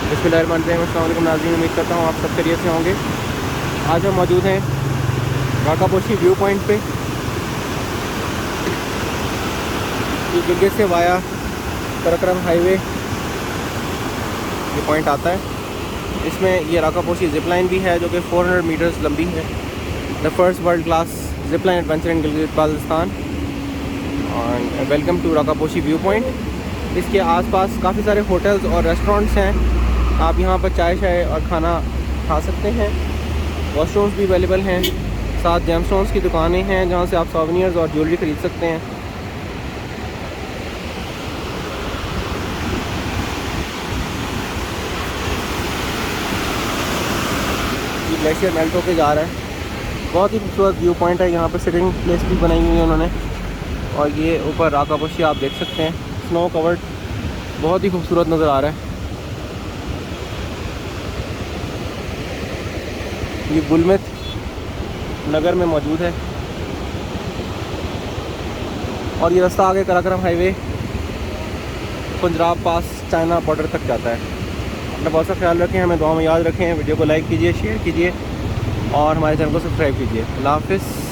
बिस्मिल्लाहिर्रहमानिर्रहीम। अस्सलाम वालेकुम नाज़रीन, उम्मीद करता हूँ आप सब खैरियत से होंगे। आज हम मौजूद हैं राकापोशी व्यू पॉइंट पे। ये गिलगित से वाया कराक्रम हाईवे ये पॉइंट आता है। इसमें ये राकापोशी ज़िप लाइन भी है जो कि 400 मीटर्स लंबी है। The first world class zip line adventure in Gilgit Baltistan. और welcome to Rakaposhi view point. इसके आसपास काफ़ी सारे होटल्स और रेस्टोरेंट्स हैं। आप यहाँ पर चाय शाय और खाना खा सकते हैं। वॉशरूम्स भी अवेलेबल हैं। साथ जेमस्टोन्स की दुकानें हैं जहाँ से आप सोवेनियर्स और ज्वेलरी ख़रीद सकते हैं। ये ग्लेशियर मेल्ट होके जा रहा है। बहुत ही खूबसूरत व्यू पॉइंट है। यहाँ पर सिटिंग प्लेस भी बनाई हुई है उन्होंने। और ये ऊपर राकापोशी आप देख सकते हैं, स्नो कवर्ड, बहुत ही खूबसूरत नज़र आ रहा है। ये गुलमित नगर में मौजूद है। और ये रास्ता आगे कराक्रम हाईवे पंजाब पास चाइना बॉर्डर तक जाता है। अपना बहुत सा ख्याल रखें, हमें दुआ में याद रखें। वीडियो को लाइक कीजिए, शेयर कीजिए और हमारे चैनल को सब्सक्राइब कीजिए। अल्लाह हाफ़िज़।